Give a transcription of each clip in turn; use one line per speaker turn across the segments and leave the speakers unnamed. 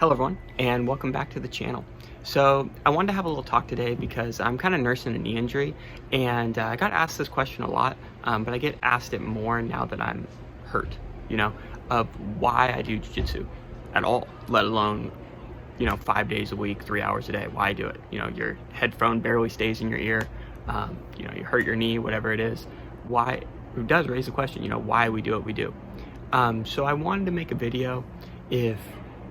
Hello everyone, and welcome back to the channel. So I wanted to have a little talk today because I'm kind of nursing a knee injury, and I got asked this question a lot, but I get asked it more now that I'm hurt, of why I do jiu-jitsu at all, let alone, 5 days a week, 3 hours a day, why I do it. Your headphone barely stays in your ear, you hurt your knee, whatever it is. Why? It does raise the question, why we do what we do. So I wanted to make a video if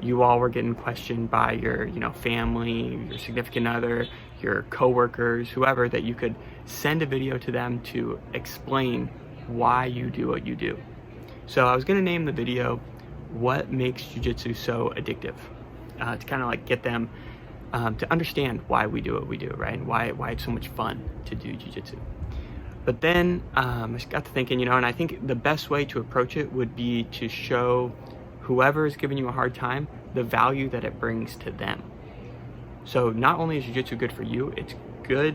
you all were getting questioned by your, family, your significant other, your coworkers, whoever, that you could send a video to them to explain why you do what you do. So I was going to name the video, "What Makes Jiu-Jitsu So Addictive?" To kind of like get them to understand why we do what we do, right? And why it's so much fun to do Jiu-Jitsu. But then I just got to thinking, and I think the best way to approach it would be to show whoever is giving you a hard time the value that it brings to them. So not only is jiu-jitsu good for you, it's good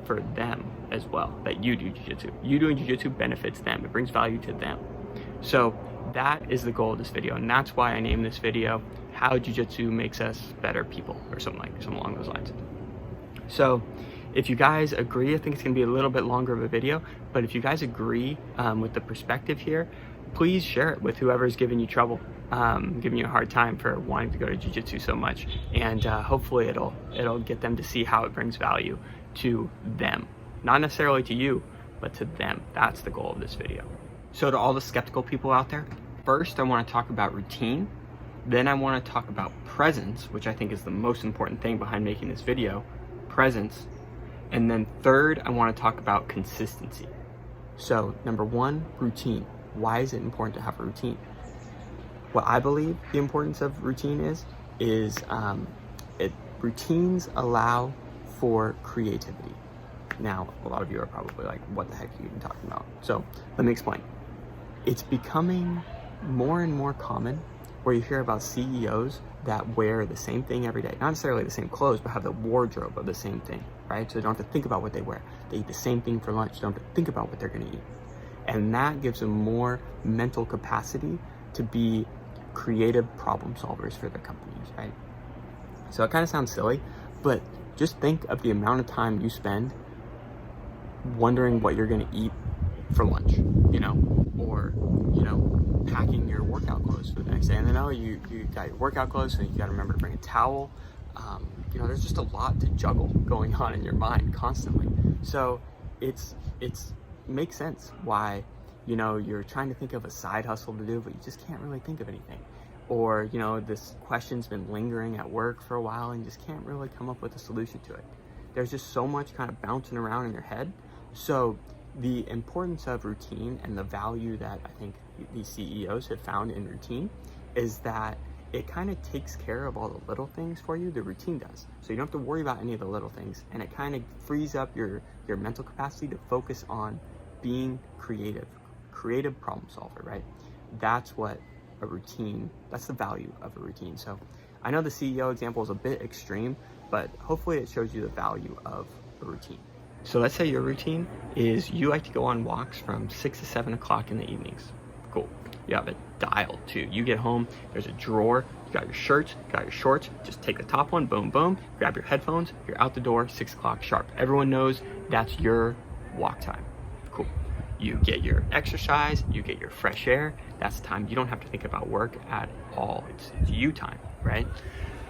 for them as well that you do jiu-jitsu. You doing jiu-jitsu benefits them. It brings value to them. So that is the goal of this video, and that's why I named this video "How Jiu-Jitsu Makes Us Better People," or something along those lines. So if you guys agree, I think it's going to be a little bit longer of a video, but if you guys agree with the perspective here, please share it with whoever is giving you trouble, giving you a hard time for wanting to go to jiu-jitsu so much, and hopefully it'll get them to see how it brings value to them, not necessarily to you, but to them. That's the goal of this video. So to all the skeptical people out there, first I want to talk about routine, then I want to talk about presence, which I think is the most important thing behind making this video, presence, and then third I want to talk about consistency. So number one, routine. Why is it important to have a routine? What I believe the importance of routine is routines allow for creativity. Now, a lot of you are probably like, what the heck are you even talking about? So let me explain. It's becoming more and more common where you hear about CEOs that wear the same thing every day. Not necessarily the same clothes, but have the wardrobe of the same thing, right? So they don't have to think about what they wear. They eat the same thing for lunch. They don't have to think about what they're gonna eat. And that gives them more mental capacity to be creative problem solvers for their companies, right? So it kind of sounds silly, but just think of the amount of time you spend wondering what you're going to eat for lunch, or, packing your workout clothes for the next day. And then, you got your workout clothes, so you got to remember to bring a towel. There's just a lot to juggle going on in your mind constantly. So it's makes sense why you're trying to think of a side hustle to do, but you just can't really think of anything. Or this question's been lingering at work for a while and you just can't really come up with a solution to it. There's just so much kind of bouncing around in your head. So the importance of routine and the value that I think these CEOs have found in routine is that it kind of takes care of all the little things for you. The routine does. So you don't have to worry about any of the little things, and it kind of frees up your mental capacity to focus on being creative problem solver, right? That's what a routine, that's the value of a routine. So I know the CEO example is a bit extreme, but hopefully it shows you the value of a routine. So let's say your routine is you like to go on walks from 6 to 7 o'clock in the evenings. Cool. You have it dialed too. You get home, there's a drawer, you got your shirts, you got your shorts, just take the top one, boom, boom, grab your headphones, you're out the door, 6 o'clock sharp. Everyone knows that's your walk time. Cool. You get your exercise, you get your fresh air. That's the time you don't have to think about work at all. It's you time, right?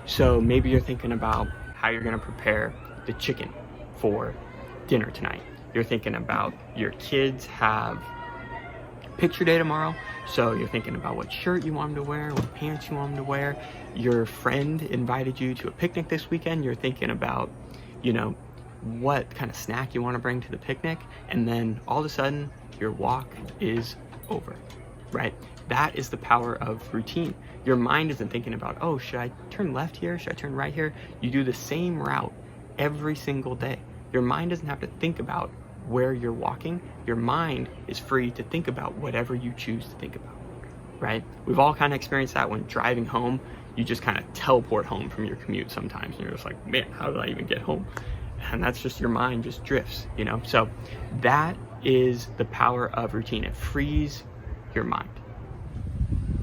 So maybe you're thinking about how you're gonna prepare the chicken for dinner tonight. You're thinking about your kids have picture day tomorrow, so you're thinking about what shirt you want them to wear, what pants you want them to wear. Your friend invited you to a picnic this weekend. You're thinking about, what kind of snack you want to bring to the picnic, and then all of a sudden your walk is over, right? That is the power of routine. Your mind isn't thinking about, oh, should I turn left here? Should I turn right here? You do the same route every single day. Your mind doesn't have to think about where you're walking. Your mind is free to think about whatever you choose to think about, right? We've all kind of experienced that when driving home. You just kind of teleport home from your commute sometimes, and you're just like, man, how did I even get home? And that's just your mind just drifts, So that is the power of routine. It frees your mind.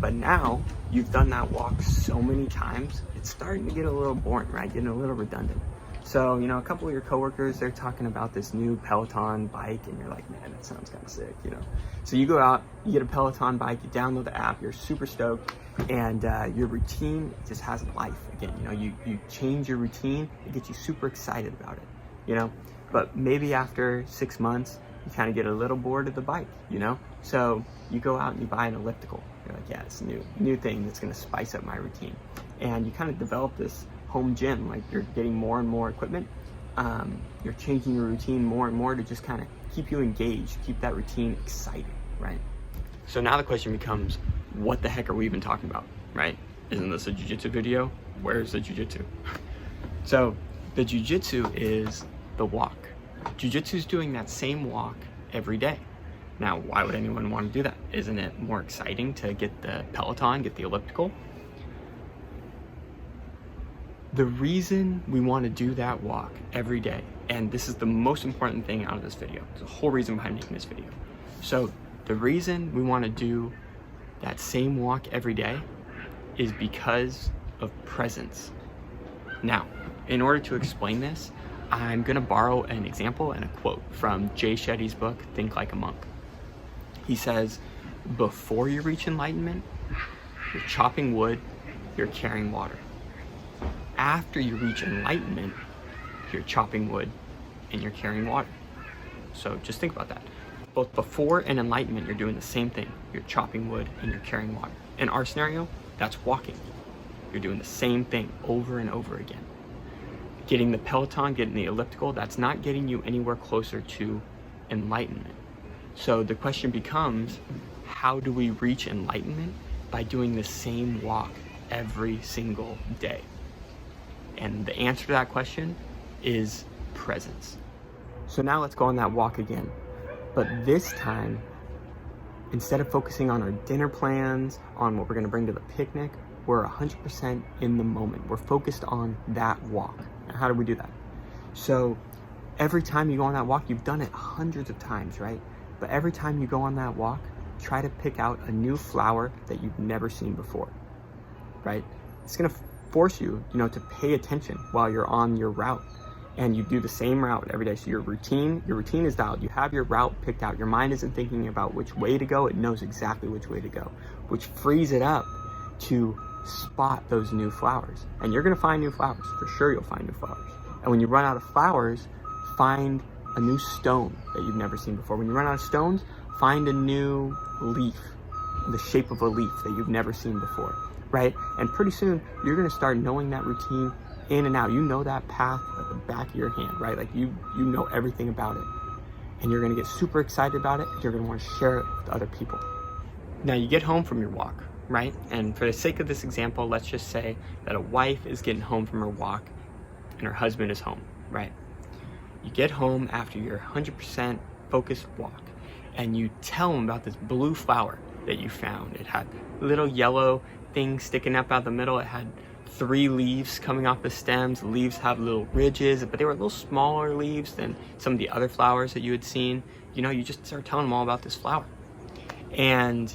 But now you've done that walk so many times, it's starting to get a little boring, right? Getting a little redundant. So, you know, a couple of your coworkers, they're talking about this new Peloton bike, and you're like, man, that sounds kind of sick, you know? So you go out, you get a Peloton bike, you download the app, you're super stoked, and your routine just has life again. You know, you change your routine, it gets you super excited about it, you know? But maybe after 6 months, you kind of get a little bored of the bike, you know? So you go out and you buy an elliptical. You're like, yeah, it's a new thing that's gonna spice up my routine. And you kind of develop this home gym, like you're getting more and more equipment. You're changing your routine more and more to just kind of keep you engaged, keep that routine exciting, right? So now the question becomes, what the heck are we even talking about, right? Isn't this a jiu-jitsu video? Where's the jiu-jitsu? So the jiu-jitsu is the walk. Jiu-jitsu is doing that same walk every day. Now, why would anyone want to do that? Isn't it more exciting to get the Peloton, get the elliptical? The reason we want to do that walk every day, and this is the most important thing out of this video, there's a whole reason behind making this video. So the reason we want to do that same walk every day is because of presence. Now, in order to explain this, I'm going to borrow an example and a quote from Jay Shetty's book, Think Like a Monk. He says, before you reach enlightenment, you're chopping wood, you're carrying water. After you reach enlightenment, you're chopping wood and you're carrying water. So just think about that. Both before and enlightenment, you're doing the same thing. You're chopping wood and you're carrying water. In our scenario, that's walking. You're doing the same thing over and over again. Getting the Peloton, getting the elliptical, that's not getting you anywhere closer to enlightenment. So the question becomes, how do we reach enlightenment? By doing the same walk every single day. And the answer to that question is presence. So now let's go on that walk again. But this time, instead of focusing on our dinner plans, on what we're gonna bring to the picnic, we're 100% in the moment. We're focused on that walk. Now, how do we do that? So every time you go on that walk, you've done it hundreds of times, right? But every time you go on that walk, try to pick out a new flower that you've never seen before, right? It's gonna force you, to pay attention while you're on your route, and you do the same route every day. So your routine is dialed. You have your route picked out. Your mind isn't thinking about which way to go. It knows exactly which way to go, which frees it up to spot those new flowers. And you're gonna find new flowers. For sure you'll find new flowers. And when you run out of flowers, find a new stone that you've never seen before. When you run out of stones, find a new leaf, the shape of a leaf that you've never seen before, right? And pretty soon, you're gonna start knowing that routine in and out. You know that path at the back of your hand, right? Like you know everything about it. And you're gonna get super excited about it. You're gonna wanna share it with other people. Now you get home from your walk, right? And for the sake of this example, let's just say that a wife is getting home from her walk and her husband is home, right? You get home after your 100% focused walk and you tell them about this blue flower that you found. It had little yellow things sticking up out the middle. It had 3 leaves coming off the stems. The leaves have little ridges, but they were a little smaller leaves than some of the other flowers that you had seen. You just start telling them all about this flower. And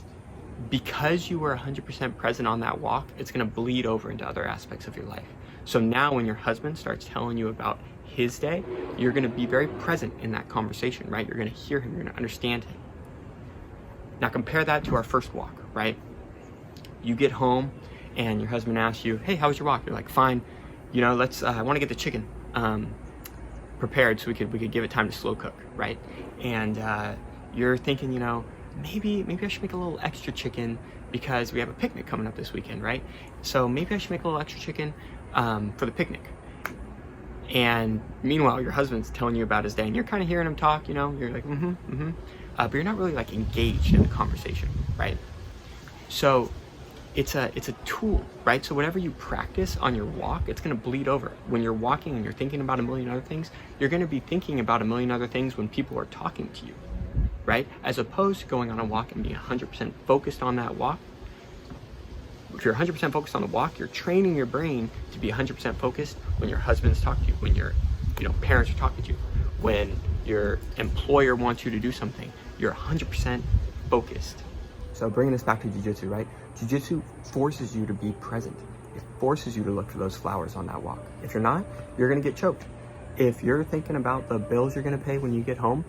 because you were 100% present on that walk, it's gonna bleed over into other aspects of your life. So now when your husband starts telling you about his day, you're gonna be very present in that conversation, right? You're gonna hear him, you're gonna understand him. Now compare that to our first walk, right? You get home and your husband asks you, hey, how was your walk? You're like, fine, let's, I wanna get the chicken prepared so we could give it time to slow cook, right? And you're thinking, maybe I should make a little extra chicken because we have a picnic coming up this weekend, right? So maybe I should make a little extra chicken for the picnic. And meanwhile, your husband's telling you about his day and you're kind of hearing him talk, you're like, but you're not really like engaged in the conversation, right? So it's a tool, right? So whatever you practice on your walk, it's gonna bleed over. When you're walking and you're thinking about a million other things, you're gonna be thinking about a million other things when people are talking to you, right? As opposed to going on a walk and being 100% focused on that walk. If you're 100% focused on the walk, you're training your brain to be 100% focused when your husband's talking to you, when your parents are talking to you, when your employer wants you to do something, you're 100% focused. So bringing this back to jiu-jitsu, right? Jiu-jitsu forces you to be present. It forces you to look for those flowers on that walk. If you're not, you're gonna get choked. If you're thinking about the bills you're gonna pay when you get home,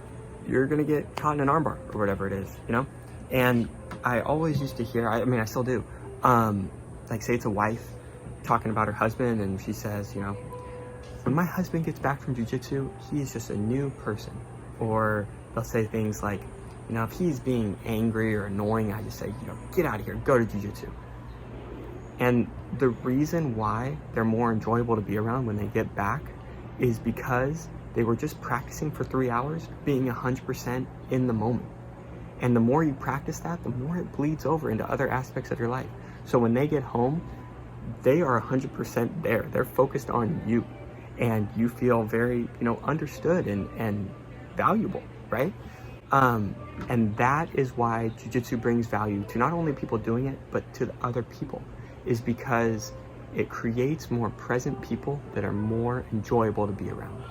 you're gonna get caught in an armbar or whatever it is, you know? And I always used to hear, I mean, I still do, like say it's a wife talking about her husband and she says, you know, when my husband gets back from jiu-jitsu, he's just a new person. Or they'll say things like, you know, if he's being angry or annoying, I just say, you know, get out of here, go to jiu-jitsu. And the reason why they're more enjoyable to be around when they get back is because they were just practicing for 3 hours, being 100% in the moment. And the more you practice that, the more it bleeds over into other aspects of your life. So when they get home, they are 100% there. They're focused on you. And you feel very, you know, understood and valuable, right? And that is why jiu-jitsu brings value to not only people doing it, but to the other people, is because it creates more present people that are more enjoyable to be around.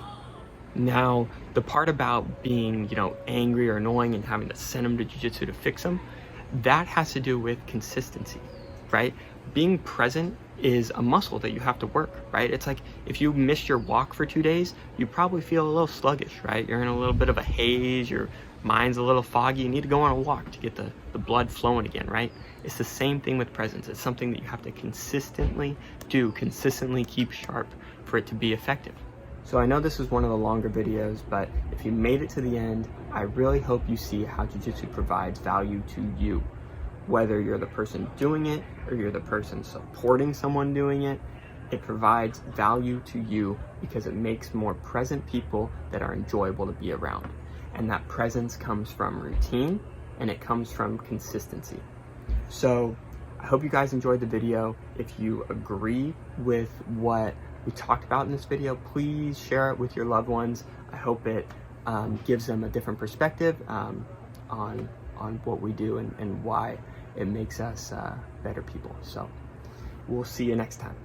Now, the part about being, you know, angry or annoying and having to send them to jiu-jitsu to fix them, that has to do with consistency, right? Being present is a muscle that you have to work, right? It's like if you missed your walk for 2 days, you probably feel a little sluggish, right? You're in a little bit of a haze, your mind's a little foggy, you need to go on a walk to get the blood flowing again, right? It's the same thing with presence. It's something that you have to consistently do, consistently keep sharp for it to be effective. So I know this is one of the longer videos, but if you made it to the end, I really hope you see how jiu-jitsu provides value to you. Whether you're the person doing it or you're the person supporting someone doing it, it provides value to you because it makes more present people that are enjoyable to be around. And that presence comes from routine and it comes from consistency. So I hope you guys enjoyed the video. If you agree with what we talked about in this video, please share it with your loved ones. I hope it gives them a different perspective on what we do and why it makes us better people. So we'll see you next time.